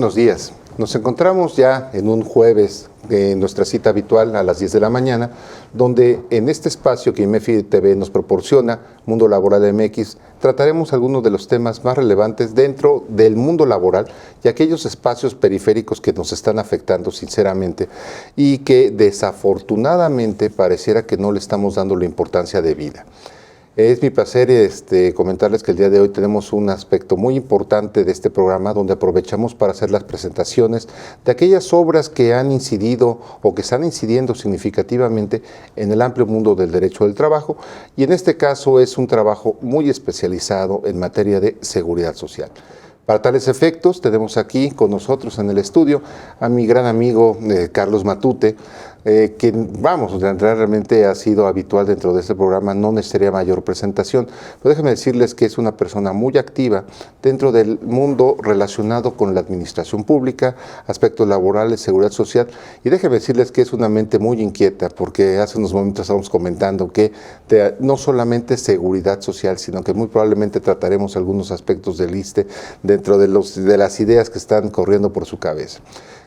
buenos días. Nos encontramos ya en un jueves de nuestra cita habitual a las 10 de la mañana, donde en este espacio que IMEFI TV nos proporciona, Mundo Laboral MX, trataremos algunos de los temas más relevantes dentro del mundo laboral y aquellos espacios periféricos que nos están afectando sinceramente y que desafortunadamente pareciera que no le estamos dando la importancia debida. Es mi placer comentarles que el día de hoy tenemos un aspecto muy importante de este programa donde aprovechamos para hacer las presentaciones de aquellas obras que han incidido o que están incidiendo significativamente en el amplio mundo del derecho del trabajo, y en este caso es un trabajo muy especializado en materia de seguridad social. Para tales efectos tenemos aquí con nosotros en el estudio a mi gran amigo Carlos Matute, que realmente ha sido habitual dentro de este programa, no necesitaría mayor presentación, pero déjenme decirles que es una persona muy activa dentro del mundo relacionado con la administración pública, aspectos laborales, seguridad social, y déjenme decirles que es una mente muy inquieta, porque hace unos momentos estábamos comentando que no solamente seguridad social, sino que muy probablemente trataremos algunos aspectos del ISSSTE dentro de las ideas que están corriendo por su cabeza.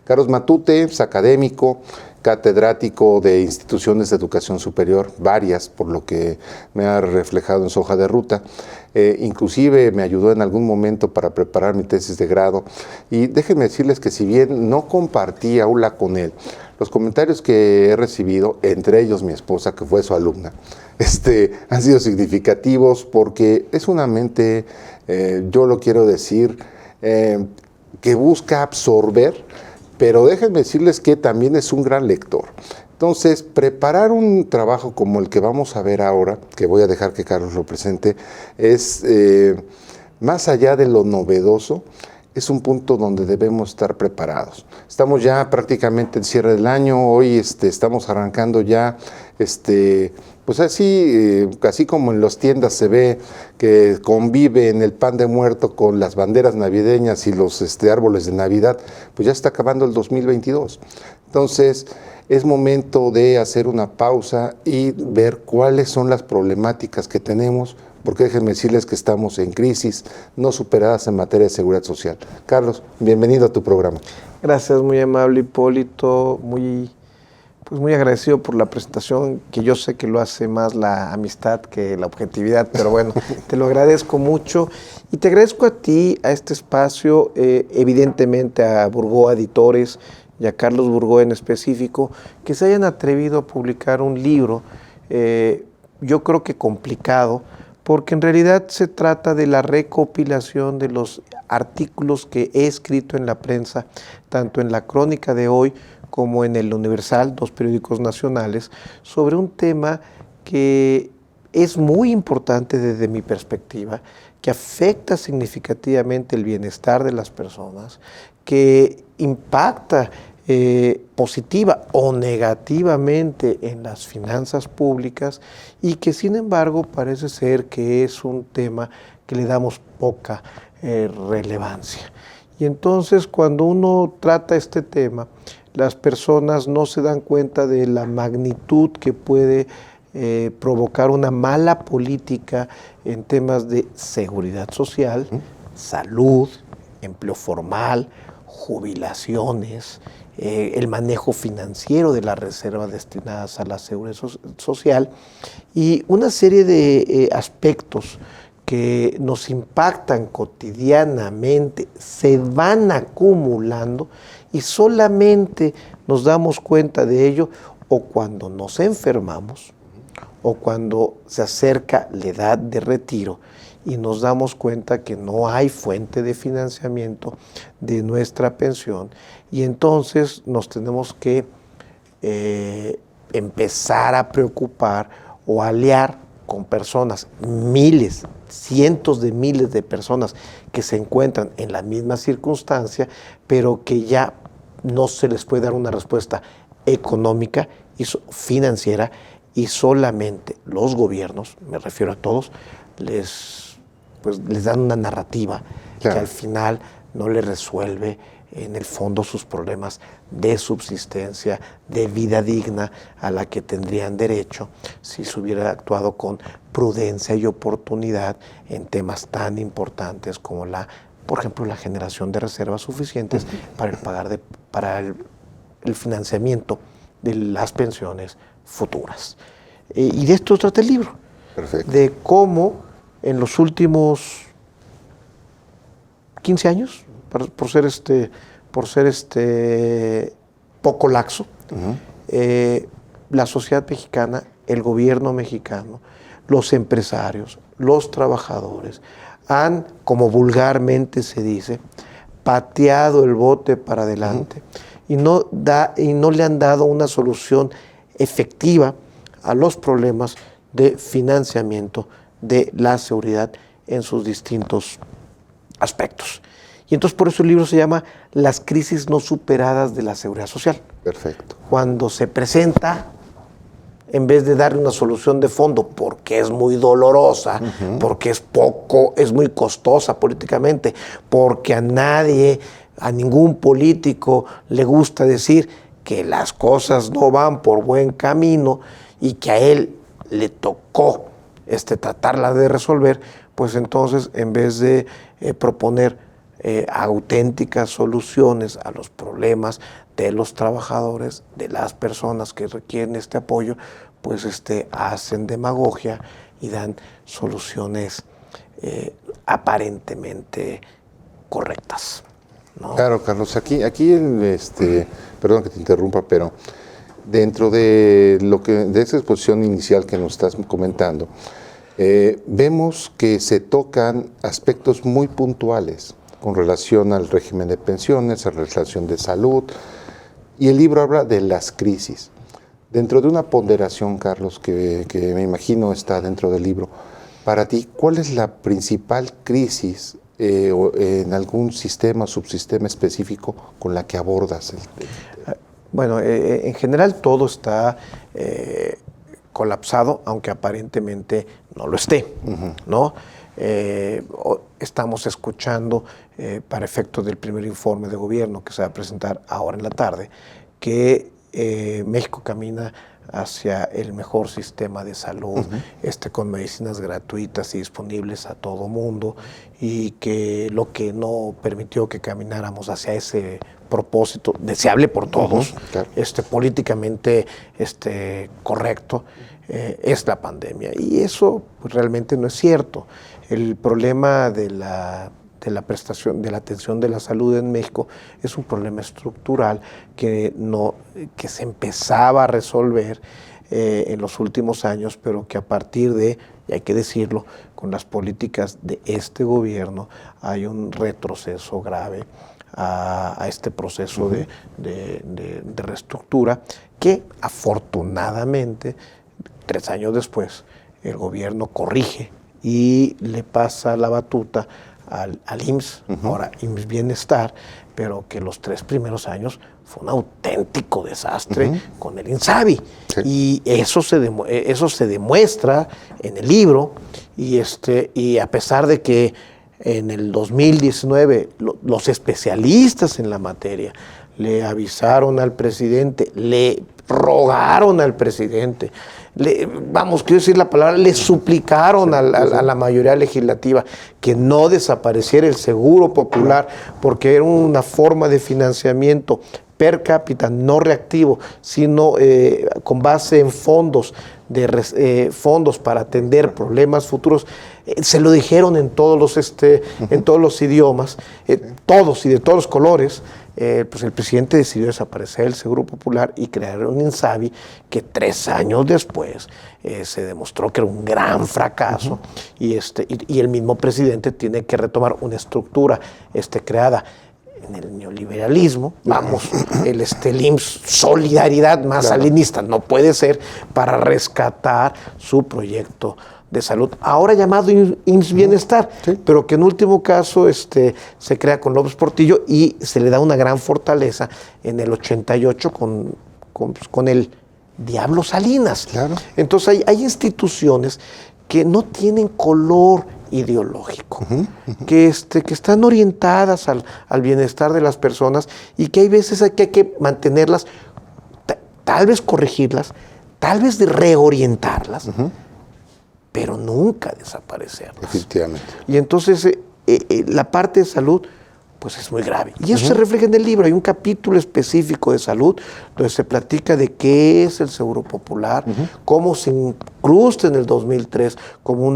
Carlos Matute es académico, catedrático de instituciones de educación superior, varias, por lo que me ha reflejado en su hoja de ruta. Inclusive me ayudó en algún momento para preparar mi tesis de grado. Y déjenme decirles que si bien no compartí aula con él, los comentarios que he recibido, entre ellos mi esposa, que fue su alumna, han sido significativos porque es una mente, yo lo quiero decir, que busca absorber, pero déjenme decirles que también es un gran lector. Entonces, preparar un trabajo como el que vamos a ver ahora, que voy a dejar que Carlos lo presente, es más allá de lo novedoso, es un punto donde debemos estar preparados. Estamos ya prácticamente en cierre del año, hoy estamos arrancando ya, pues así como en las tiendas se ve que convive en el pan de muerto con las banderas navideñas y los árboles de Navidad, pues ya está acabando el 2022. Entonces, es momento de hacer una pausa y ver cuáles son las problemáticas que tenemos, porque déjenme decirles que estamos en crisis no superadas en materia de seguridad social. Carlos, bienvenido a tu programa. Gracias, muy amable Hipólito, muy agradecido por la presentación, que yo sé que lo hace más la amistad que la objetividad, pero bueno, te lo agradezco mucho y te agradezco a ti, a este espacio, evidentemente a Burgó Editores y a Carlos Burgó en específico, que se hayan atrevido a publicar un libro, yo creo que complicado, porque en realidad se trata de la recopilación de los artículos que he escrito en la prensa, tanto en la Crónica de Hoy como en el Universal, 2 periódicos nacionales, sobre un tema que es muy importante desde mi perspectiva, que afecta significativamente el bienestar de las personas, que impacta positiva o negativamente en las finanzas públicas y que sin embargo parece ser que es un tema que le damos poca relevancia. Y entonces cuando uno trata este tema, las personas no se dan cuenta de la magnitud que puede provocar una mala política en temas de seguridad social, salud, empleo formal, jubilaciones, el manejo financiero de las reservas destinadas a la seguridad social y una serie de aspectos que nos impactan cotidianamente, se van acumulando y solamente nos damos cuenta de ello o cuando nos enfermamos o cuando se acerca la edad de retiro y nos damos cuenta que no hay fuente de financiamiento de nuestra pensión y entonces nos tenemos que empezar a preocupar o aliar con personas, miles, cientos de miles de personas que se encuentran en la misma circunstancia, pero que ya no se les puede dar una respuesta económica y financiera y solamente los gobiernos, me refiero a todos, les dan una narrativa que al final no les resuelve en el fondo sus problemas de subsistencia, de vida digna a la que tendrían derecho si se hubiera actuado con prudencia y oportunidad en temas tan importantes como la por ejemplo, la generación de reservas suficientes para el financiamiento de las pensiones futuras. Y de esto trata el libro. Perfecto. De cómo en los últimos 15 años, por ser poco laxo, la sociedad mexicana, el gobierno mexicano, los empresarios, los trabajadores, han, como vulgarmente se dice, pateado el bote para adelante y no le han dado una solución efectiva a los problemas de financiamiento de la seguridad en sus distintos aspectos. Y entonces por eso el libro se llama Las crisis no superadas de la seguridad social. Perfecto. Cuando se presenta, en vez de darle una solución de fondo, porque es muy dolorosa, porque es muy costosa políticamente, porque a ningún político le gusta decir que las cosas no van por buen camino y que a él le tocó tratarla de resolver, pues entonces en vez de proponer auténticas soluciones a los problemas de los trabajadores, de las personas que requieren este apoyo, pues hacen demagogia y dan soluciones aparentemente correctas, ¿no? Claro, Carlos, aquí perdón que te interrumpa, pero dentro de esa exposición inicial que nos estás comentando, vemos que se tocan aspectos muy puntuales con relación al régimen de pensiones, a la relación de salud, y el libro habla de las crisis. Dentro de una ponderación, Carlos, que me imagino está dentro del libro, para ti, ¿cuál es la principal crisis en algún sistema, subsistema específico con la que abordas el tema? Bueno, en general todo está colapsado, aunque aparentemente no lo esté, ¿no? Estamos escuchando, para efectos del primer informe de gobierno que se va a presentar ahora en la tarde, que México camina hacia el mejor sistema de salud, con medicinas gratuitas y disponibles a todo mundo, y que lo que no permitió que camináramos hacia ese propósito, deseable por todos, claro, políticamente correcto, es la pandemia. Y eso pues, realmente no es cierto. El problema de la prestación, de la atención de la salud en México es un problema estructural que se empezaba a resolver en los últimos años, pero que a partir de, y hay que decirlo, con las políticas de este gobierno hay un retroceso grave a este proceso de reestructura que afortunadamente 3 años después el gobierno corrige y le pasa la batuta al IMSS, ahora IMSS Bienestar, pero que los 3 primeros años fue un auténtico desastre con el INSABI. Sí. Y eso se demuestra en el libro, y a pesar de que en el 2019 los especialistas en la materia le avisaron al presidente, le rogaron al presidente, le suplicaron a la mayoría legislativa que no desapareciera el seguro popular, porque era una forma de financiamiento per cápita, no reactivo, sino con base en fondos para atender problemas futuros. Se lo dijeron en todos los idiomas, todos y de todos los colores. Pues el presidente decidió desaparecer el Seguro Popular y crear un INSABI que 3 años después se demostró que era un gran fracaso, y el mismo presidente tiene que retomar una estructura creada en el neoliberalismo, el IMSS Solidaridad más salinista, no puede ser, para rescatar su proyecto de salud, ahora llamado IMSS Bienestar, pero que en último caso se crea con López Portillo y se le da una gran fortaleza en el 88 con el Diablo Salinas. Claro. Entonces hay instituciones que no tienen color ideológico, que están orientadas al bienestar de las personas, y que hay veces hay que mantenerlas, tal vez corregirlas, tal vez reorientarlas, pero nunca desaparecerlas. Efectivamente. Y entonces la parte de salud pues es muy grave. Y eso se refleja en el libro. Hay un capítulo específico de salud donde se platica de qué es el Seguro Popular, cómo se incrusta en el 2003 como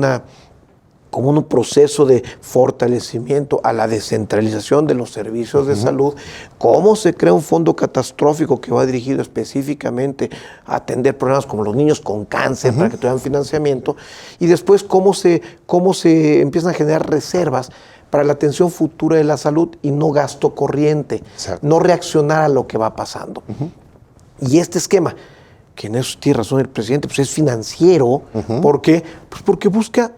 un proceso de fortalecimiento a la descentralización de los servicios de salud, cómo se crea un fondo catastrófico que va dirigido específicamente a atender problemas como los niños con cáncer para que tengan financiamiento, y después cómo se empiezan a generar reservas para la atención futura de la salud y no gasto corriente, no reaccionar a lo que va pasando. Y este esquema, que en eso tiene razón el presidente, pues es financiero. ¿Por qué? Pues porque busca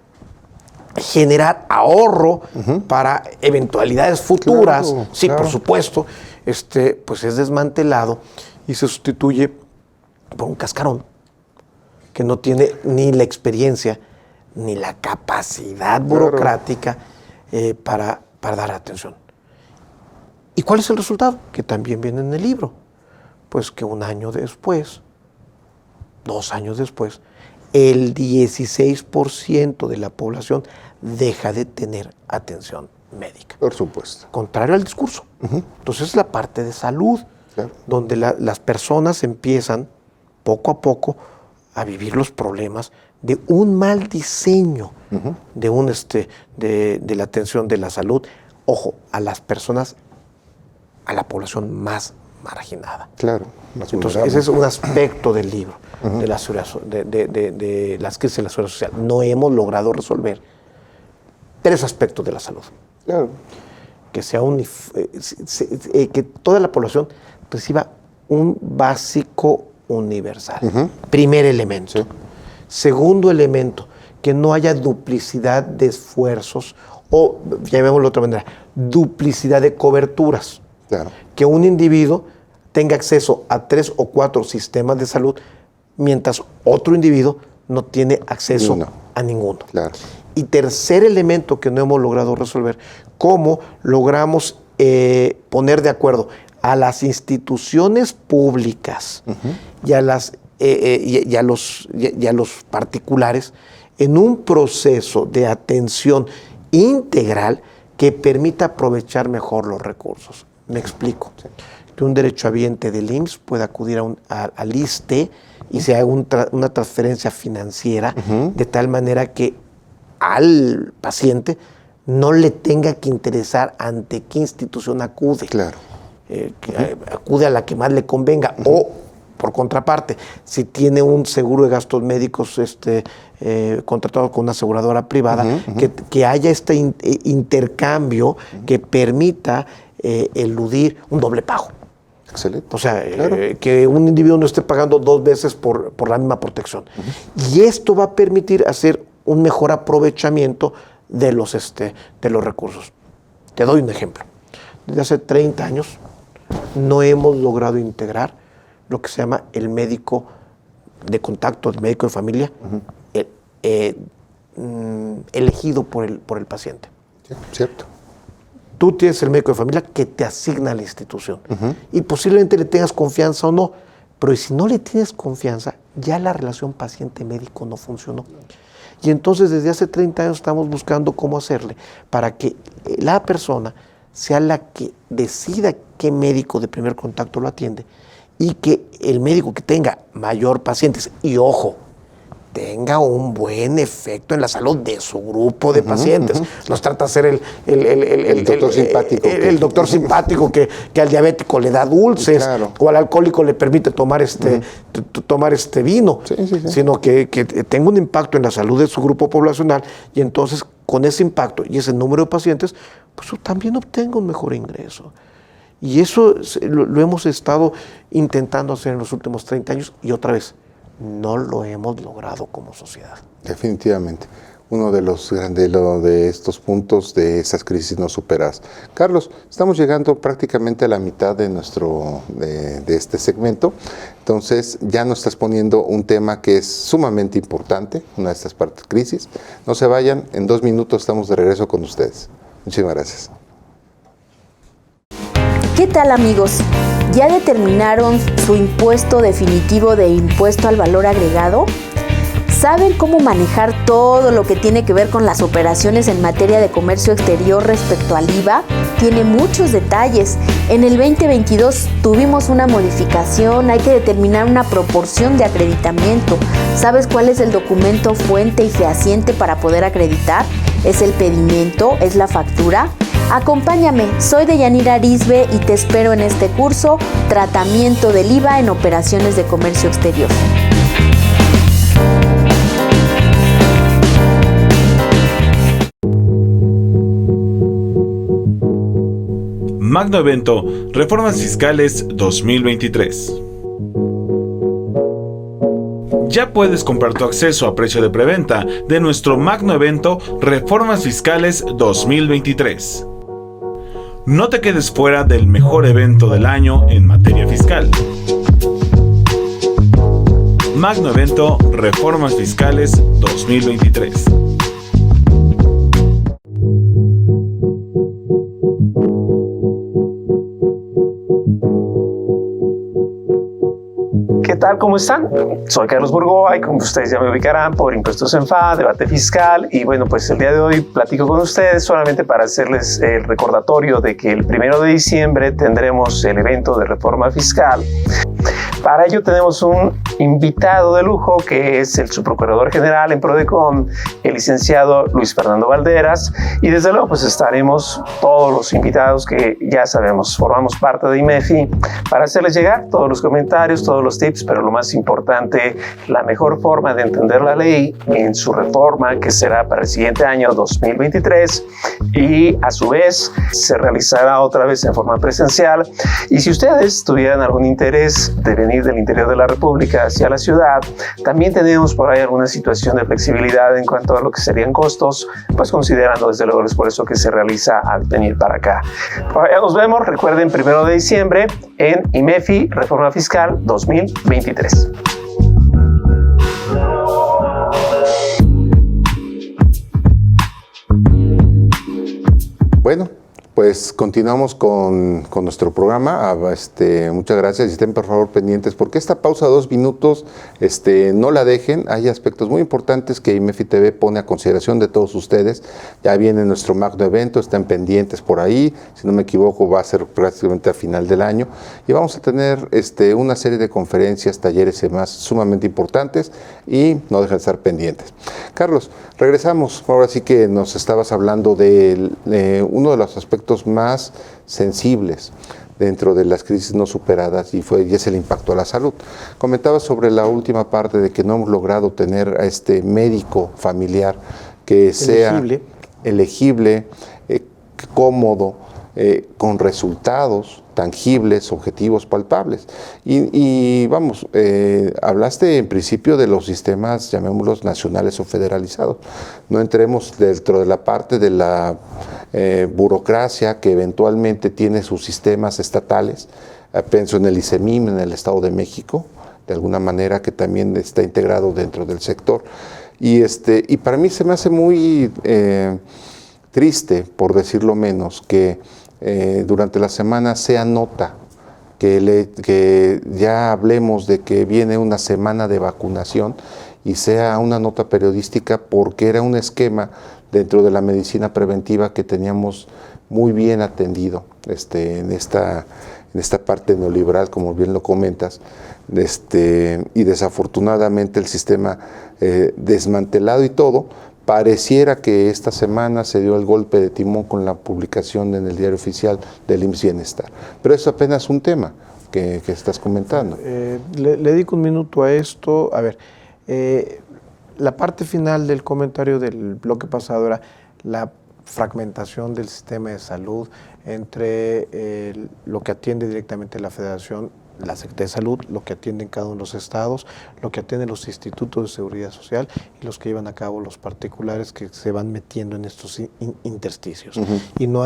generar ahorro para eventualidades futuras. Claro, sí, claro. Por supuesto, pues es desmantelado y se sustituye por un cascarón que no tiene ni la experiencia ni la capacidad burocrática para dar atención. ¿Y cuál es el resultado? Que también viene en el libro. Pues que un año después, 2 años después, el 16% de la población deja de tener atención médica. Por supuesto. Contrario al discurso. Entonces es la parte de salud, claro, donde las personas empiezan poco a poco a vivir los problemas de un mal diseño de la atención de la salud. Ojo, a las personas, a la población más marginada. Claro. Entonces, ese es un aspecto del libro, de las crisis de la seguridad social. No hemos logrado resolver 3 aspectos de la salud. Claro. Que que toda la población reciba un básico universal. Primer elemento. Sí. Segundo elemento, que no haya duplicidad de esfuerzos o, llamémoslo de otra manera, duplicidad de coberturas. Claro. Que un individuo tenga acceso a 3 o 4 sistemas de salud, mientras otro individuo no tiene acceso a ninguno. Claro. Y tercer elemento que no hemos logrado resolver, cómo logramos poner de acuerdo a las instituciones públicas y a los particulares en un proceso de atención integral que permita aprovechar mejor los recursos. Me explico. Sí. Que un derechohabiente del IMSS pueda acudir al ISSSTE y se haga una transferencia financiera de tal manera que al paciente no le tenga que interesar ante qué institución acude. Claro. Que acude a la que más le convenga. O, por contraparte, si tiene un seguro de gastos médicos contratado con una aseguradora privada, que haya este intercambio que permita eludir un doble pago. Excelente. O sea, claro, que un individuo no esté pagando 2 veces por la misma protección. Y esto va a permitir hacer un mejor aprovechamiento de los recursos. Te doy un ejemplo. Desde hace 30 años no hemos logrado integrar lo que se llama el médico de contacto, el médico de familia, elegido por el paciente. Sí, cierto. Tú tienes el médico de familia que te asigna a la institución. Y posiblemente le tengas confianza o no, pero si no le tienes confianza, ya la relación paciente-médico no funcionó. Y entonces desde hace 30 años estamos buscando cómo hacerle para que la persona sea la que decida qué médico de primer contacto lo atiende y que el médico que tenga mayor pacientes, y ojo, tenga un buen efecto en la salud de su grupo de pacientes. Nos trata de ser el doctor simpático. El doctor simpático que al diabético le da dulces, claro, o al alcohólico le permite tomar tomar vino, sino que tenga un impacto en la salud de su grupo poblacional, y entonces con ese impacto y ese número de pacientes, pues también obtenga un mejor ingreso. Y eso lo hemos estado intentando hacer en los últimos 30 años y otra vez, no lo hemos logrado como sociedad. Definitivamente. Uno de los de estos puntos de esas crisis no superadas. Carlos, estamos llegando prácticamente a la mitad de de este segmento. Entonces, ya nos estás poniendo un tema que es sumamente importante, una de estas partes crisis. No se vayan, en 2 minutos estamos de regreso con ustedes. Muchísimas gracias. ¿Qué tal, amigos? ¿Ya determinaron su impuesto definitivo de impuesto al valor agregado? ¿Saben cómo manejar todo lo que tiene que ver con las operaciones en materia de comercio exterior respecto al IVA? Tiene muchos detalles. En el 2022 tuvimos una modificación, hay que determinar una proporción de acreditamiento. ¿Sabes cuál es el documento fuente y fehaciente para poder acreditar? ¿Es el pedimento? ¿Es la factura? Acompáñame, soy Deyanira Arisbe y te espero en este curso Tratamiento del IVA en Operaciones de Comercio Exterior. Magno Evento Reformas Fiscales 2023. Ya puedes comprar tu acceso a precio de preventa de nuestro Magno Evento Reformas Fiscales 2023. No te quedes fuera del mejor evento del año en materia fiscal. Magno Evento Reformas Fiscales 2023. ¿Qué tal? ¿Cómo están? Soy Carlos Burgoa y como ustedes ya me ubicarán por Impuestos en FA, debate fiscal y bueno, pues el día de hoy platico con ustedes solamente para hacerles el recordatorio de que el 1 de diciembre tendremos el evento de reforma fiscal. Para ello tenemos un invitado de lujo que es el subprocurador general en Prodecon, el licenciado Luis Fernando Valderas, y desde luego pues estaremos todos los invitados que ya sabemos, formamos parte de IMEFI, para hacerles llegar todos los comentarios, todos los tips, pero lo más importante, la mejor forma de entender la ley en su reforma que será para el siguiente año 2023 y a su vez se realizará otra vez en forma presencial. Y si ustedes tuvieran algún interés de venir del interior de la República hacia la ciudad, también tenemos por ahí alguna situación de flexibilidad en cuanto a lo que serían costos, pues considerando desde luego es por eso que se realiza al venir para acá. Por allá nos vemos, recuerden 1 de diciembre en IMEFI Reforma Fiscal 2023. Bueno, pues continuamos con nuestro programa. Muchas gracias y estén por favor pendientes porque esta pausa de 2 minutos no la dejen. Hay aspectos muy importantes que IMEFI TV pone a consideración de todos ustedes. Ya viene nuestro magno evento, estén pendientes por ahí. Si no me equivoco va a ser prácticamente a final del año y vamos a tener una serie de conferencias, talleres y demás sumamente importantes y no dejen de estar pendientes. Carlos, regresamos. Ahora sí que nos estabas hablando de uno de los aspectos más sensibles dentro de las crisis no superadas y es el impacto a la salud. Comentabas sobre la última parte de que no hemos logrado tener a este médico familiar que sea elegible, cómodo, con resultados tangibles, objetivos, palpables. Y vamos, hablaste en principio de los sistemas, llamémoslos nacionales o federalizados. No entremos dentro de la parte de la burocracia que eventualmente tiene sus sistemas estatales. Pienso en el ICEMIM, en el Estado de México, de alguna manera que también está integrado dentro del sector. Y para mí se me hace muy triste, por decirlo menos, que durante la semana sea nota que ya hablemos de que viene una semana de vacunación y sea una nota periodística porque era un esquema dentro de la medicina preventiva que teníamos muy bien atendido en esta parte neoliberal, como bien lo comentas, y desafortunadamente el sistema desmantelado y todo. Pareciera que esta semana se dio el golpe de timón con la publicación en el diario oficial del IMSS Bienestar. Pero es apenas un tema que estás comentando. Le dedico un minuto a esto. A ver, la parte final del comentario del bloque pasado era la fragmentación del sistema de salud entre lo que atiende directamente la Federación, la Secretaría de Salud, lo que atienden cada uno de los estados, lo que atienden los institutos de seguridad social y los que llevan a cabo los particulares que se van metiendo en estos intersticios. Y no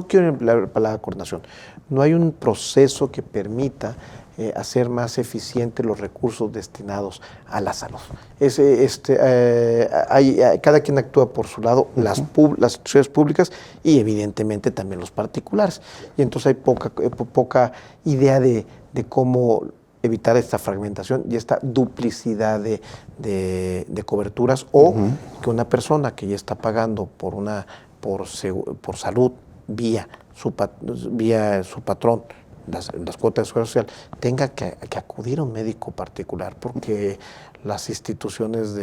quiero emplear la palabra coordinación, no hay un proceso que permita hacer más eficientes los recursos destinados a la salud. Cada quien actúa por su lado, las instituciones públicas y evidentemente también los particulares. Y entonces hay poca idea de cómo evitar esta fragmentación y esta duplicidad de coberturas, o que una persona que ya está pagando por salud vía su patrón, las cuotas de seguridad social, tenga que acudir a un médico particular, porque las instituciones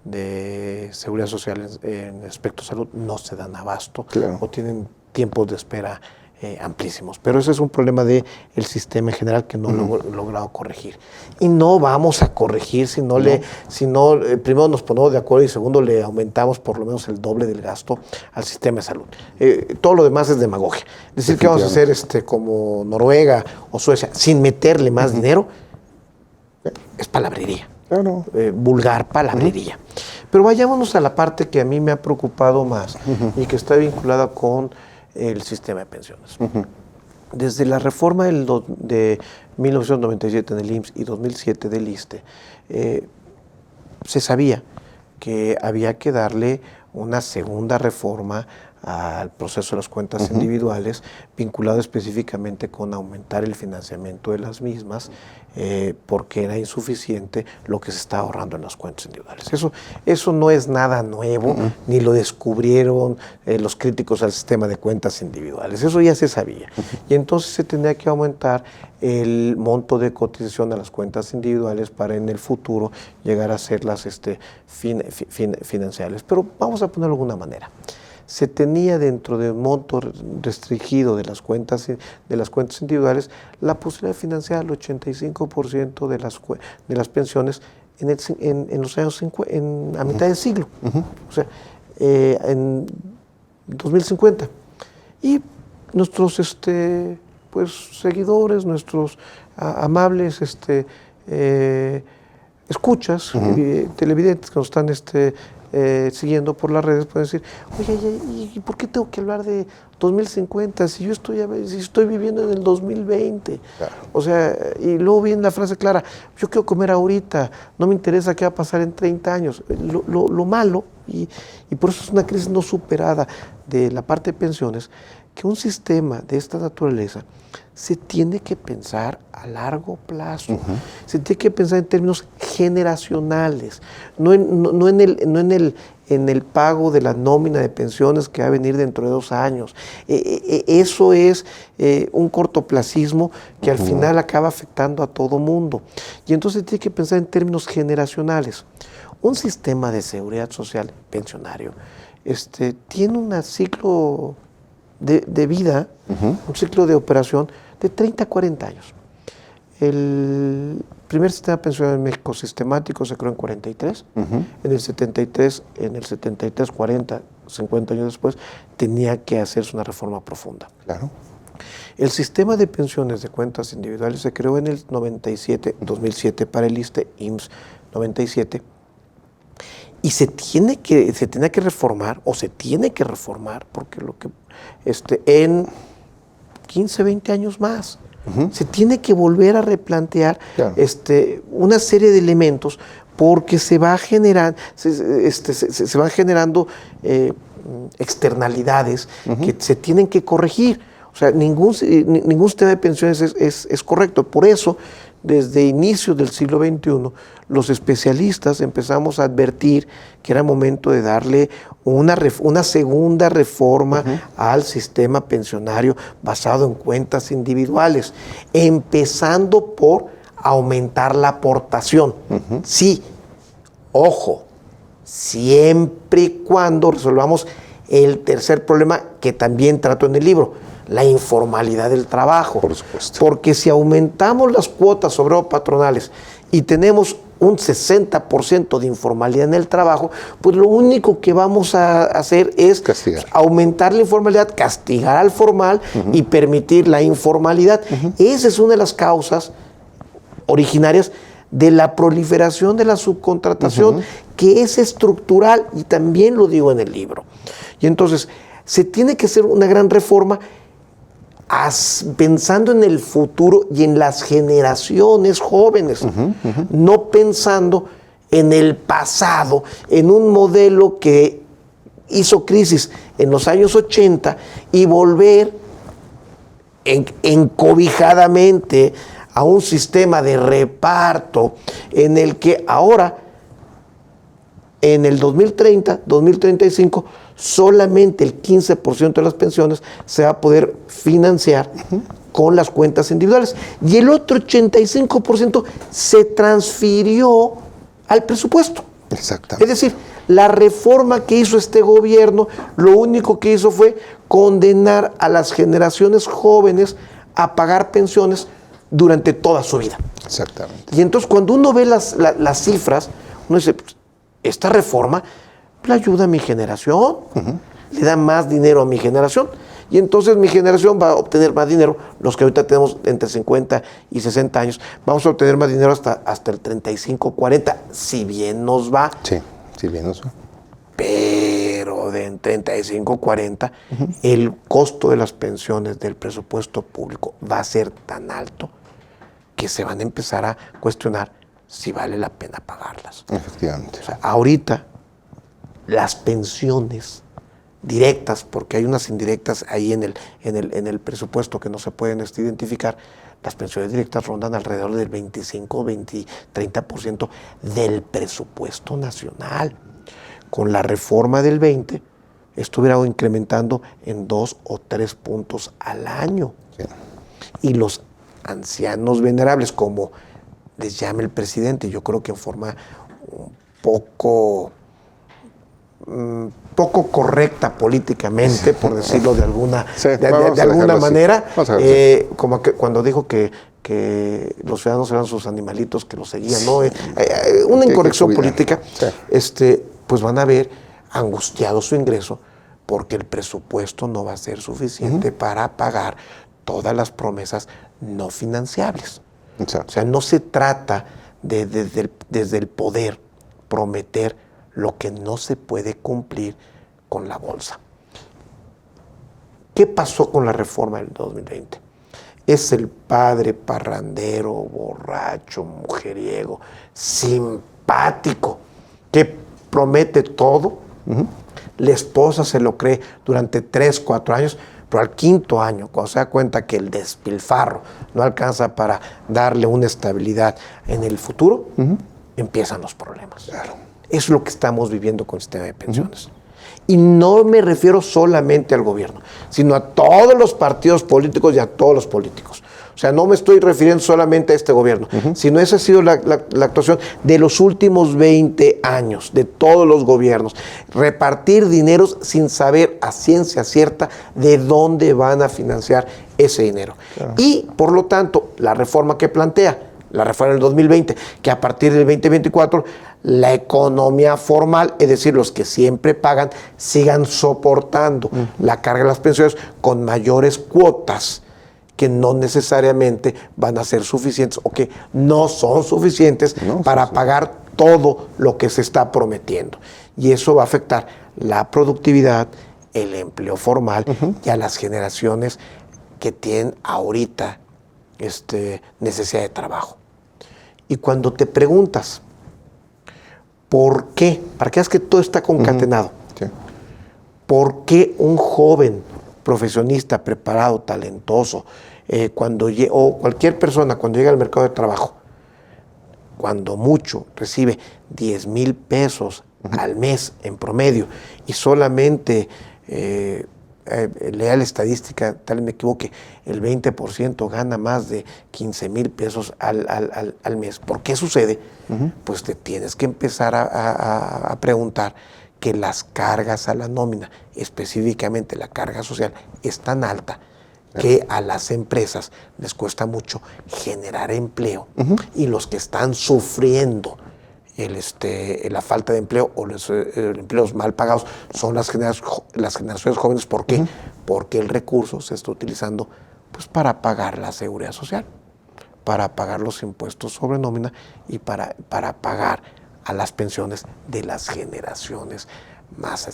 de seguridad social en aspecto de salud no se dan abasto, claro, o tienen tiempos de espera amplísimos. Pero ese es un problema del sistema en general que no hemos logrado corregir. Y no vamos a corregir si no primero nos ponemos de acuerdo y segundo le aumentamos por lo menos el doble del gasto al sistema de salud. Todo lo demás es demagogia. Decir que vamos a hacer como Noruega o Suecia sin meterle más dinero es palabrería. Claro. Vulgar palabrería. Pero vayámonos a la parte que a mí me ha preocupado más y que está vinculada con el sistema de pensiones. Desde la reforma de 1997 en el IMSS y 2007 del ISSSTE, se sabía que había que darle una segunda reforma al proceso de las cuentas individuales, vinculado específicamente con aumentar el financiamiento de las mismas, porque era insuficiente lo que se estaba ahorrando en las cuentas individuales. Eso no es nada nuevo, ni lo descubrieron los críticos al sistema de cuentas individuales, eso ya se sabía. Y entonces se tenía que aumentar el monto de cotización a las cuentas individuales para en el futuro llegar a hacerlas financiables. Pero vamos a ponerlo de alguna manera. Se tenía dentro del monto restringido de las cuentas individuales la posibilidad de financiar el 85% de las pensiones en los años a mitad del siglo, o sea, en 2050. Y nuestros seguidores, nuestros amables escuchas, televidentes que nos están siguiendo por las redes, pueden decir, oye, ¿y por qué tengo que hablar de 2050 si yo estoy viviendo en el 2020? Claro. O sea, y luego viene la frase clara, yo quiero comer ahorita, no me interesa qué va a pasar en 30 años. Lo malo, y por eso es una crisis no superada de la parte de pensiones, que un sistema de esta naturaleza se tiene que pensar a largo plazo, se tiene que pensar en términos generacionales, no en el pago de la nómina de pensiones que va a venir dentro de 2 años. Eso es un cortoplacismo que al final acaba afectando a todo mundo. Y entonces tiene que pensar en términos generacionales. Un sistema de seguridad social pensionario tiene un ciclo de vida, un ciclo de operación de 30 a 40 años. El primer sistema pensionario en México sistemático se creó en 43, en el 73, 40, 50 años después, tenía que hacerse una reforma profunda. Claro. El sistema de pensiones de cuentas individuales se creó en el 2007 para el ISSSTE, IMSS 97, y se tenía que reformar, porque en 15, 20 años más. Se tiene que volver a replantear una serie de elementos, porque se van generando externalidades que se tienen que corregir. O sea, ningún sistema de pensiones es correcto. Por eso, desde inicios del siglo XXI, los especialistas empezamos a advertir que era momento de darle una segunda reforma al sistema pensionario basado en cuentas individuales, empezando por aumentar la aportación. Sí, ojo, siempre y cuando resolvamos el tercer problema que también trato en el libro, la informalidad del trabajo. Por supuesto. Porque si aumentamos las cuotas obrero-patronales y tenemos un 60% de informalidad en el trabajo, pues lo único que vamos a hacer es aumentar la informalidad, castigar al formal y permitir la informalidad. Esa es una de las causas originarias de la proliferación de la subcontratación, que es estructural, y también lo digo en el libro. Y entonces, se tiene que hacer una gran reforma pensando en el futuro y en las generaciones jóvenes, no pensando en el pasado, en un modelo que hizo crisis en los años 80 y volver encobijadamente a un sistema de reparto en el que ahora, en el 2030, 2035, solamente el 15% de las pensiones se va a poder financiar con las cuentas individuales. Y el otro 85% se transfirió al presupuesto. Exactamente. Es decir, la reforma que hizo este gobierno, lo único que hizo fue condenar a las generaciones jóvenes a pagar pensiones durante toda su vida. Exactamente. Y entonces cuando uno ve las cifras, uno dice, pues, esta reforma le ayuda a mi generación, le da más dinero a mi generación, y entonces mi generación va a obtener más dinero, los que ahorita tenemos entre 50 y 60 años, vamos a obtener más dinero hasta el 35, 40, si bien nos va. Sí, sí, bien eso. Pero de 35, 40, el costo de las pensiones del presupuesto público va a ser tan alto que se van a empezar a cuestionar si vale la pena pagarlas. Efectivamente. O sea, ahorita las pensiones directas, porque hay unas indirectas ahí en el presupuesto que no se pueden identificar, las pensiones directas rondan alrededor del 25, 20, 30% del presupuesto nacional. Con la reforma del 20, estuviera incrementando en 2 o 3 puntos al año. Sí. Y los ancianos venerables, como les llama el presidente, yo creo que en forma un poco correcta políticamente, por decirlo de alguna, Sí, de vamos a alguna dejarlo manera, así. como que cuando dijo que los ciudadanos eran sus animalitos que los seguían, ¿no? Una incorrección política, Sí. pues van a ver angustiado su ingreso porque el presupuesto no va a ser suficiente para pagar todas las promesas no financiables. Exacto. O sea, no se trata de desde el poder prometer lo que no se puede cumplir con la bolsa. ¿Qué pasó con la reforma del 2020? Es el padre parrandero, borracho, mujeriego, simpático, que promete todo. La esposa se lo cree durante 3, 4 años, pero al 5.º año, cuando se da cuenta que el despilfarro no alcanza para darle una estabilidad en el futuro, empiezan los problemas. Claro. Es lo que estamos viviendo con el sistema de pensiones. Y no me refiero solamente al gobierno, sino a todos los partidos políticos y a todos los políticos. O sea, no me estoy refiriendo solamente a este gobierno, sino esa ha sido la actuación de los últimos 20 años, de todos los gobiernos. Repartir dineros sin saber a ciencia cierta de dónde van a financiar ese dinero. Claro. Y, por lo tanto, la reforma que plantea, la reforma del 2020, que a partir del 2024, la economía formal, es decir, los que siempre pagan, sigan soportando la carga de las pensiones con mayores cuotas que no necesariamente van a ser suficientes o que no son suficientes para pagar todo lo que se está prometiendo. Y eso va a afectar la productividad, el empleo formal y a las generaciones que tienen ahorita necesidad de trabajo. Y cuando te preguntas, ¿por qué? Para que veas que todo está concatenado. Sí. ¿Por qué un joven profesionista preparado, talentoso, o cualquier persona cuando llega al mercado de trabajo, cuando mucho recibe 10,000 pesos al mes en promedio y solamente, lea la estadística, tal vez me equivoque, el 20% gana más de 15,000 pesos al mes? ¿Por qué sucede? Pues te tienes que empezar a preguntar que las cargas a la nómina, específicamente la carga social, es tan alta que a las empresas les cuesta mucho generar empleo y los que están sufriendo la falta de empleo o los empleos mal pagados son las generaciones jóvenes. ¿Por qué? Porque el recurso se está utilizando pues para pagar la seguridad social, para pagar los impuestos sobre nómina y para pagar a las pensiones de las generaciones más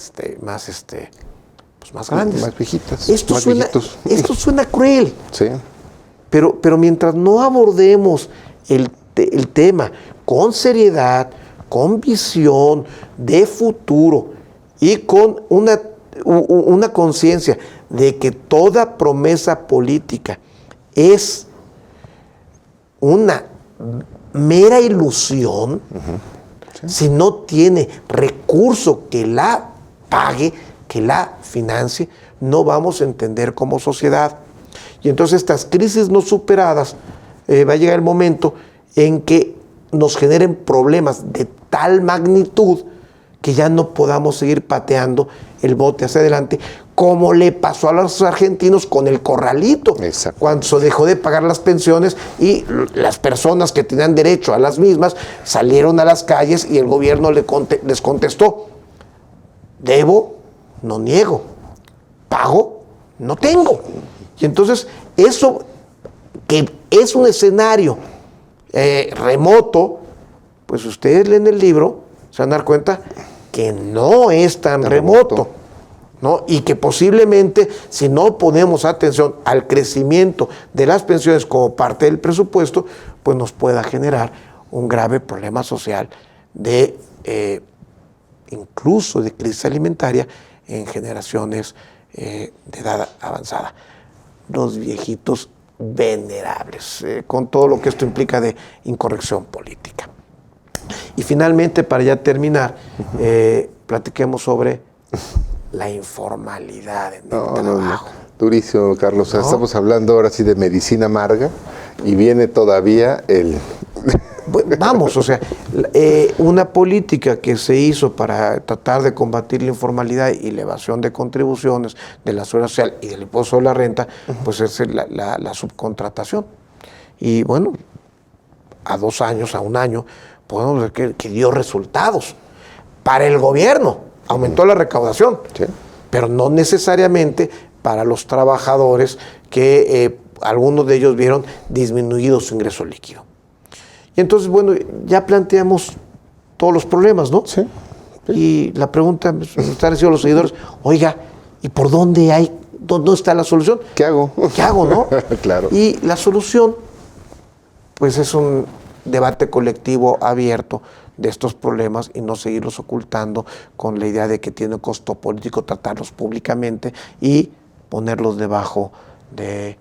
grandes. Más viejitas. Esto suena cruel. Sí. Pero mientras no abordemos el tema con seriedad, con visión de futuro y con una conciencia de que toda promesa política es una mera ilusión, si no tiene recurso que la pague, que la financie, no vamos a entender como sociedad. Y entonces estas crisis no superadas, va a llegar el momento en que nos generen problemas de tal magnitud que ya no podamos seguir pateando el bote hacia adelante, como le pasó a los argentinos con el corralito. Exacto. Cuando se dejó de pagar las pensiones y las personas que tenían derecho a las mismas salieron a las calles y el gobierno les contestó: debo, no niego; pago, no tengo. Y entonces eso, que es un escenario remoto, pues ustedes leen el libro, se van a dar cuenta que no es tan remoto, ¿no? Y que posiblemente, si no ponemos atención al crecimiento de las pensiones como parte del presupuesto, pues nos pueda generar un grave problema social de incluso de crisis alimentaria en generaciones de edad avanzada. Los viejitos venerables, con todo lo que esto implica de incorrección política. Y finalmente, para ya terminar, platiquemos sobre la informalidad en el trabajo. Durísimo, Carlos. Estamos hablando ahora sí de medicina amarga y viene todavía el... Vamos, o sea, una política que se hizo para tratar de combatir la informalidad y la evasión de contribuciones de la seguridad social y del impuesto de la renta, pues es la subcontratación. Y bueno, a 2 años, a 1 año, podemos ver que dio resultados. Para el gobierno aumentó la recaudación, Sí. pero no necesariamente para los trabajadores que algunos de ellos vieron disminuido su ingreso líquido. Y entonces, bueno, ya planteamos todos los problemas, ¿no? Sí. Y la pregunta, me están haciendo los seguidores: oiga, ¿y por dónde está la solución? ¿Qué hago? ¿Qué hago, no? Claro. Y la solución, pues es un debate colectivo abierto de estos problemas y no seguirlos ocultando con la idea de que tiene un costo político tratarlos públicamente y ponerlos debajo de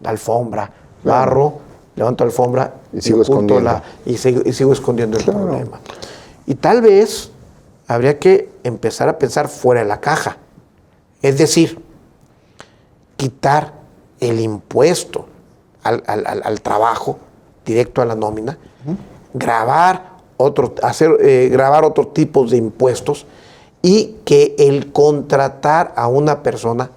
la alfombra. Barro, levanto la alfombra Y sigo oculto escondiendo. y sigo escondiendo el Claro. problema. Y tal vez habría que empezar a pensar fuera de la caja. Es decir, quitar el impuesto al trabajo directo a la nómina, grabar otro tipo de impuestos y que el contratar a una persona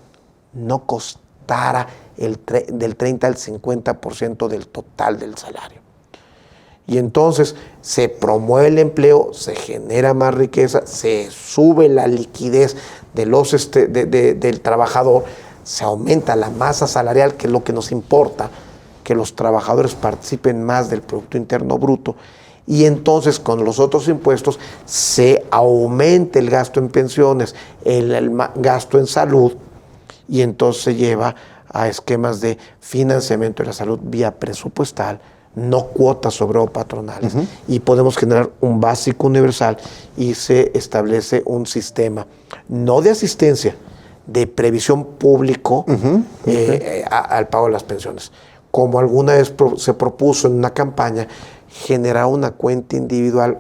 no costara del 30 al 50% del total del salario. Y entonces se promueve el empleo, se genera más riqueza, se sube la liquidez del trabajador, se aumenta la masa salarial, que es lo que nos importa, que los trabajadores participen más del Producto Interno Bruto, y entonces con los otros impuestos se aumenta el gasto en pensiones, el gasto en salud, y entonces se lleva a esquemas de financiamiento de la salud vía presupuestal, no cuotas sobre patronales, y podemos generar un básico universal y se establece un sistema, no de asistencia, de previsión público al pago de las pensiones. Como alguna vez se propuso en una campaña, generar una cuenta individual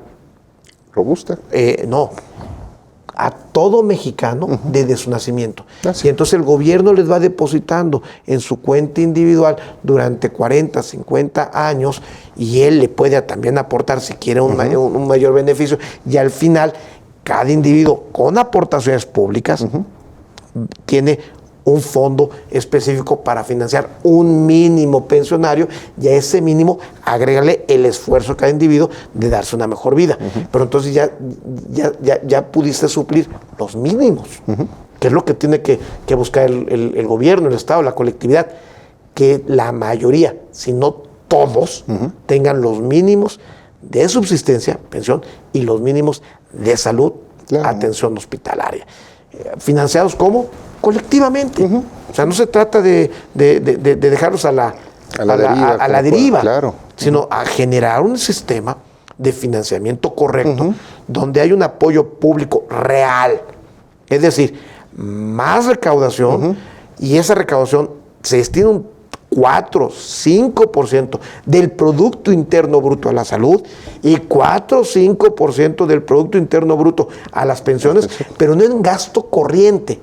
¿Robusta? No, a todo mexicano desde su nacimiento. Sí. Y entonces el gobierno les va depositando en su cuenta individual durante 40, 50 años y él le puede también aportar si quiere un mayor beneficio, y al final cada individuo con aportaciones públicas tiene un fondo específico para financiar un mínimo pensionario, y a ese mínimo agrégale el esfuerzo de cada individuo de darse una mejor vida. Pero entonces ya pudiste suplir los mínimos, que es lo que tiene que buscar el gobierno, el Estado, la colectividad, que la mayoría, si no todos, tengan los mínimos de subsistencia, pensión, y los mínimos de salud, Claro. atención hospitalaria. ¿Financiados cómo? Colectivamente. O sea, no se trata de dejarlos a la deriva, claro. sino a generar un sistema de financiamiento correcto donde hay un apoyo público real. Es decir, más recaudación, y esa recaudación se destina 4, 5% del Producto Interno Bruto a la salud y 4, 5% del Producto Interno Bruto a las pensiones, pero no en gasto corriente,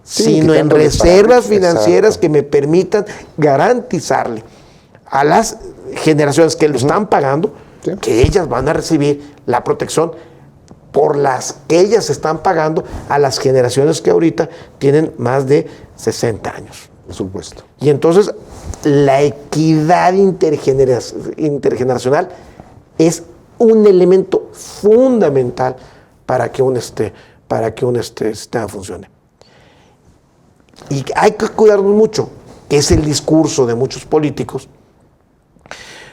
sino en reservas financieras que me permitan garantizarle a las generaciones que lo están pagando, que ellas van a recibir la protección por las que ellas están pagando a las generaciones que ahorita tienen más de 60 años. Por supuesto. Y entonces la equidad intergeneracional es un elemento fundamental para que un sistema funcione. Y hay que cuidarnos mucho, que es el discurso de muchos políticos,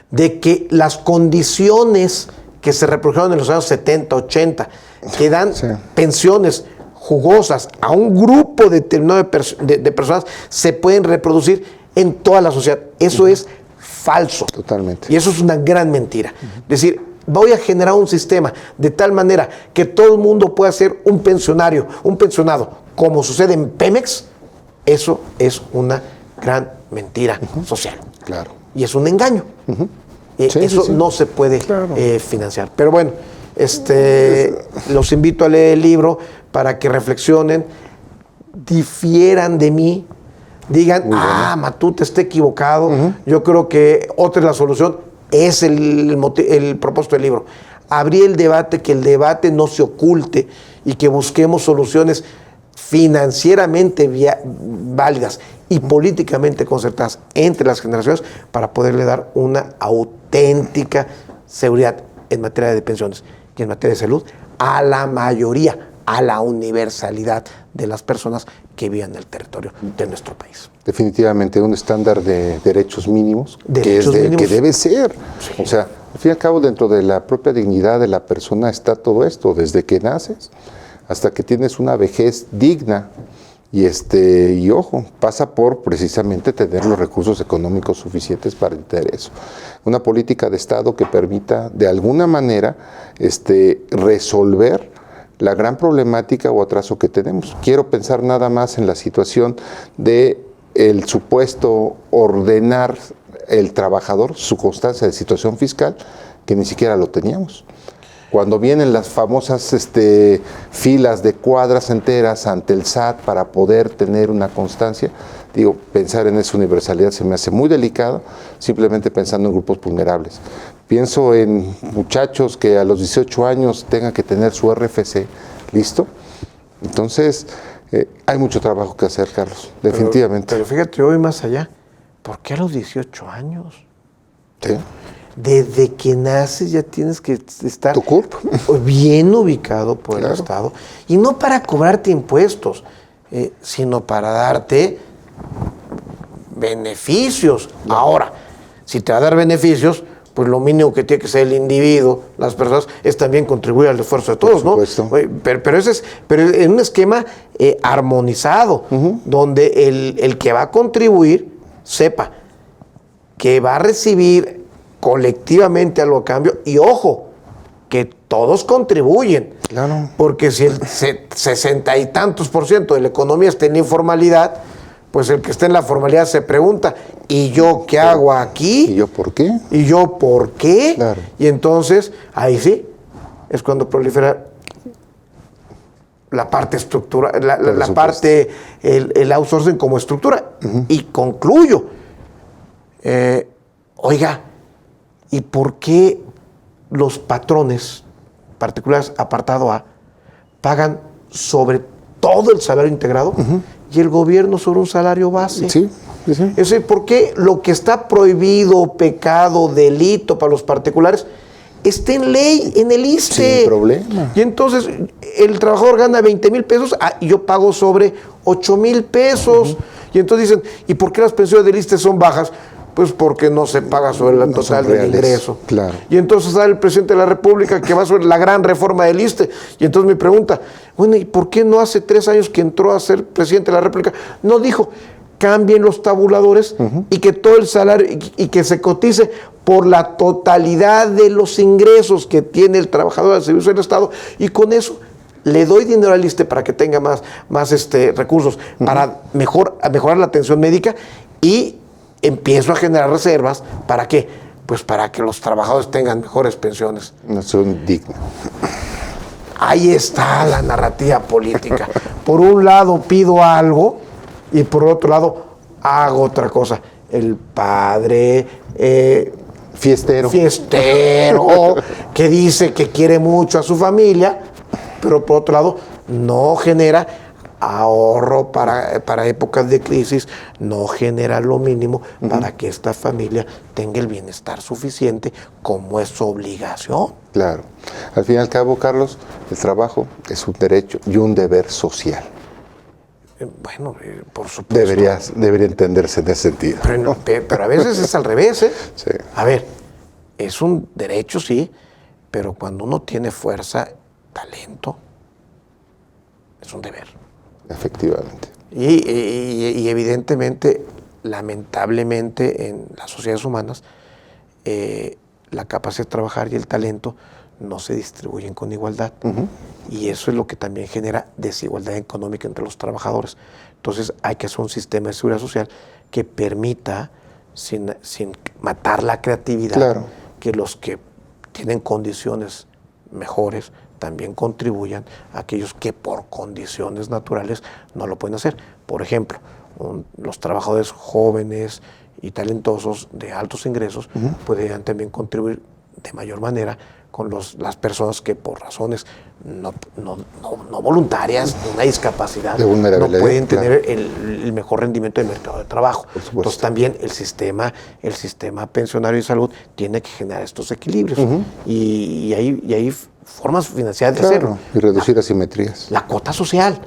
de que las condiciones que se reprodujeron en los años 70, 80, que dan pensiones jugosas a un grupo determinado de personas, se pueden reproducir en toda la sociedad. Eso es falso. Totalmente. Y eso es una gran mentira. Es decir, voy a generar un sistema de tal manera que todo el mundo pueda ser un pensionado, como sucede en Pemex. Eso es una gran mentira social. Claro. Y es un engaño. Eso no se puede financiar. Pero bueno, los invito a leer el libro para que reflexionen, difieran de mí, digan, Matute está equivocado. Yo creo que otra es la solución, es el propósito del libro. Abrir el debate, que el debate no se oculte y que busquemos soluciones financieramente válidas y políticamente concertadas entre las generaciones para poderle dar una auténtica seguridad en materia de pensiones y en materia de salud a la mayoría, a la universalidad de las personas que viven en el territorio de nuestro país. Definitivamente un estándar de derechos mínimos, que debe ser. Sí. O sea, al fin y al cabo, dentro de la propia dignidad de la persona está todo esto, desde que naces hasta que tienes una vejez digna. Y ojo, pasa por precisamente tener los recursos económicos suficientes para tener eso. Una política de Estado que permita de alguna manera resolver la gran problemática o atraso que tenemos. Quiero pensar nada más en la situación de el supuesto ordenar el trabajador, su constancia de situación fiscal, que ni siquiera lo teníamos. Cuando vienen las famosas filas de cuadras enteras ante el SAT para poder tener una constancia, digo, pensar en esa universalidad se me hace muy delicado, simplemente pensando en grupos vulnerables. Pienso en muchachos que a los 18 años tengan que tener su RFC listo. Entonces, hay mucho trabajo que hacer, Carlos, definitivamente. Pero fíjate, yo voy más allá. ¿Por qué a los 18 años? ¿Sí? Desde que naces ya tienes que estar bien ubicado por el Estado. Y no para cobrarte impuestos, sino para darte beneficios. Ahora, si te va a dar beneficios, pues lo mínimo que tiene que ser el individuo, las personas, es también contribuir al esfuerzo de todos, ¿no? Pero en un esquema armonizado, donde el que va a contribuir sepa que va a recibir colectivamente algo a cambio, y ojo, que todos contribuyen. Claro. Porque si el 60 y tantos % de la economía está en la informalidad, pues el que está en la formalidad se pregunta, ¿y yo qué hago aquí? ¿Y yo por qué? ¿Y yo por qué? Claro. Y entonces, ahí sí, es cuando prolifera la parte estructura, la parte, el outsourcing como estructura. Y concluyo, oiga, ¿y por qué los patrones, particulares apartado A, pagan sobre todo el salario integrado y el gobierno sobre un salario base? Sí. Es decir, ¿por qué lo que está prohibido, pecado, delito para los particulares está en ley, en el ISSSTE? Sin problema. Y entonces el trabajador gana 20,000 pesos y yo pago sobre 8,000 pesos. Y entonces dicen, ¿y por qué las pensiones del ISSSTE son bajas? Pues porque no se paga sobre el total del ingreso. Claro. Y entonces sale el presidente de la República que va sobre la gran reforma del ISSSTE. Y entonces me pregunta, bueno, ¿y por qué no hace 3 años que entró a ser presidente de la República? No dijo, cambien los tabuladores y que todo el salario y que se cotice por la totalidad de los ingresos que tiene el trabajador al servicio del Estado, y con eso le doy dinero al ISSSTE para que tenga más recursos para mejorar la atención médica, y empiezo a generar reservas. ¿Para qué? Pues para que los trabajadores tengan mejores pensiones. No son dignas. Ahí está la narrativa política. Por un lado pido algo y por otro lado hago otra cosa. El padre Fiestero. que dice que quiere mucho a su familia, pero por otro lado no genera ahorro para épocas de crisis, no genera lo mínimo para que esta familia tenga el bienestar suficiente como es su obligación. Claro. Al fin y al cabo, Carlos, el trabajo es un derecho y un deber social. Bueno, por supuesto. Debería entenderse en ese sentido. Pero a veces es al revés, ¿eh? Sí. A ver, es un derecho, sí, pero cuando uno tiene fuerza, talento, es un deber. Efectivamente. Y evidentemente, lamentablemente, en las sociedades humanas, la capacidad de trabajar y el talento no se distribuyen con igualdad. Y eso es lo que también genera desigualdad económica entre los trabajadores. Entonces hay que hacer un sistema de seguridad social que permita, sin matar la creatividad, claro, que los que tienen condiciones mejores también contribuyan a aquellos que por condiciones naturales no lo pueden hacer. Por ejemplo, los trabajadores jóvenes y talentosos de altos ingresos podrían también contribuir de mayor manera con las personas que por razones no voluntarias, una discapacidad, no pueden tener el mejor rendimiento del mercado de trabajo. Entonces también el sistema pensionario de salud tiene que generar estos equilibrios y hay formas financieras de hacerlo. Y reducir asimetrías. La cuota social.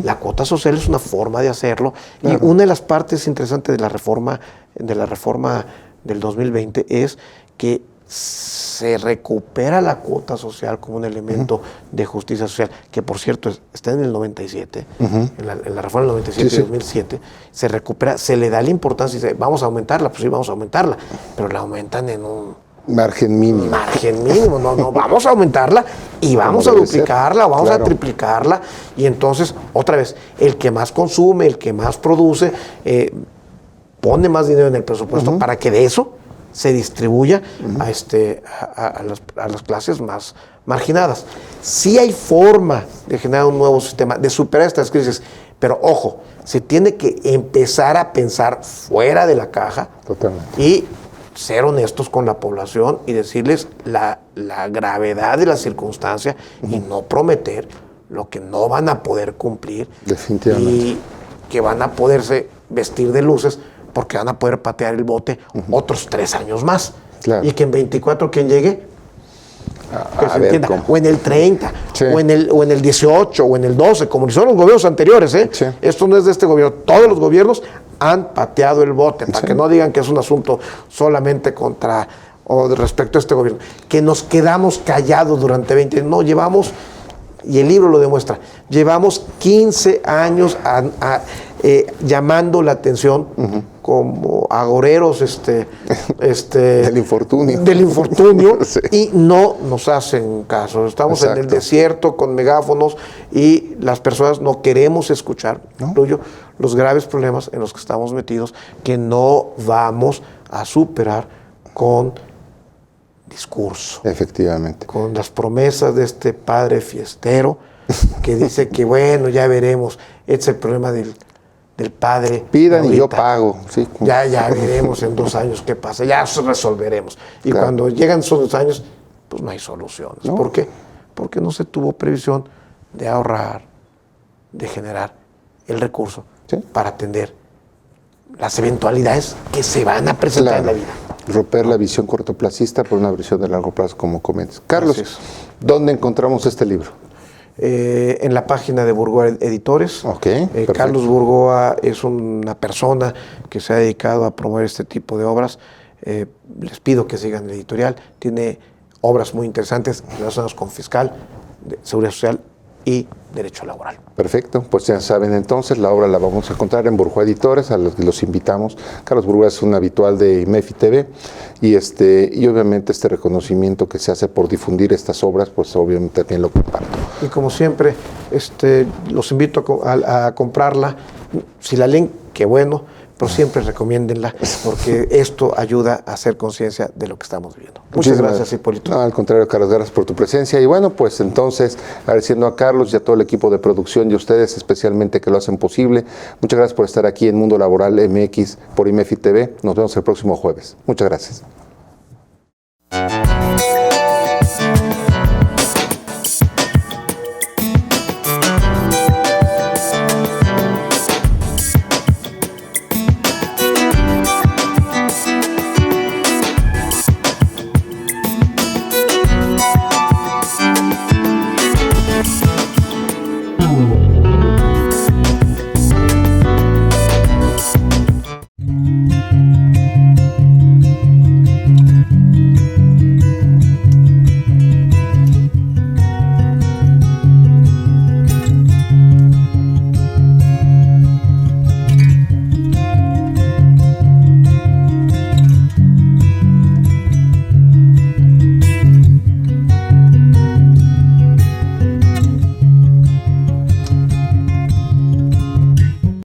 La cuota social es una forma de hacerlo. Y una de las partes interesantes de la reforma del 2020 es que se recupera la cuota social como un elemento de justicia social, que por cierto está en el 97, en la reforma del 97 y 2007, se recupera, se le da la importancia y dice, vamos a aumentarla, pues sí, vamos a aumentarla, pero la aumentan en un margen mínimo. No, vamos a aumentarla y vamos a duplicarla, vamos a triplicarla, y entonces, otra vez, el que más consume, el que más produce, pone más dinero en el presupuesto para que de eso se distribuya a las clases más marginadas. Sí hay forma de generar un nuevo sistema, de superar estas crisis, pero ojo, se tiene que empezar a pensar fuera de la caja. Totalmente. Y ser honestos con la población y decirles la gravedad de la circunstancia y no prometer lo que no van a poder cumplir. Definitivamente. Y que van a poderse vestir de luces porque van a poder patear el bote otros 3 años más. Claro. Y que en 24 quien llegue, que se entienda, ¿cómo? o en el 30, Sí. o en el 18, o en el 12, como son los gobiernos anteriores. Sí. Esto no es de este gobierno. Todos los gobiernos han pateado el bote, para que no digan que es un asunto solamente respecto a este gobierno. Que nos quedamos callados durante 20 años. No, llevamos, y el libro lo demuestra, llevamos 15 años llamando la atención como agoreros del infortunio. Sí. Y no nos hacen caso. Estamos en el desierto con megáfonos y las personas no queremos escuchar, incluyo los graves problemas en los que estamos metidos, que no vamos a superar con discurso. Efectivamente. Con las promesas de este padre fiestero que dice que bueno, ya veremos. Este es el problema del padre. Pidan y yo pago. Sí. Ya veremos en 2 años qué pasa, ya resolveremos. Y cuando llegan esos 2 años, pues no hay soluciones. No. ¿Por qué? Porque no se tuvo previsión de ahorrar, de generar el recurso para atender las eventualidades que se van a presentar en la vida. Romper la visión cortoplacista por una visión de largo plazo, como comentas. Carlos, ¿dónde encontramos este libro? En la página de Burgoa Editores. Carlos Burgoa es una persona que se ha dedicado a promover este tipo de obras. Les pido que sigan la editorial. Tiene obras muy interesantes relacionadas con fiscal, seguridad social y derecho laboral. Perfecto, pues ya saben entonces, la obra la vamos a encontrar en Burgoa Editores, a los que los invitamos. Carlos Burgoa es un habitual de IMEFI TV y obviamente este reconocimiento que se hace por difundir estas obras, pues obviamente también lo comparto. Y como siempre, los invito a comprarla. Si la leen, qué bueno, pero siempre recomiéndenla porque esto ayuda a hacer conciencia de lo que estamos viviendo. Muchas Muchísimas gracias, Hipólito. No, al contrario, Carlos, gracias por tu presencia. Y bueno, pues entonces, agradeciendo a Carlos y a todo el equipo de producción y a ustedes especialmente que lo hacen posible. Muchas gracias por estar aquí en Mundo Laboral MX por IMEFI TV. Nos vemos el próximo jueves. Muchas gracias.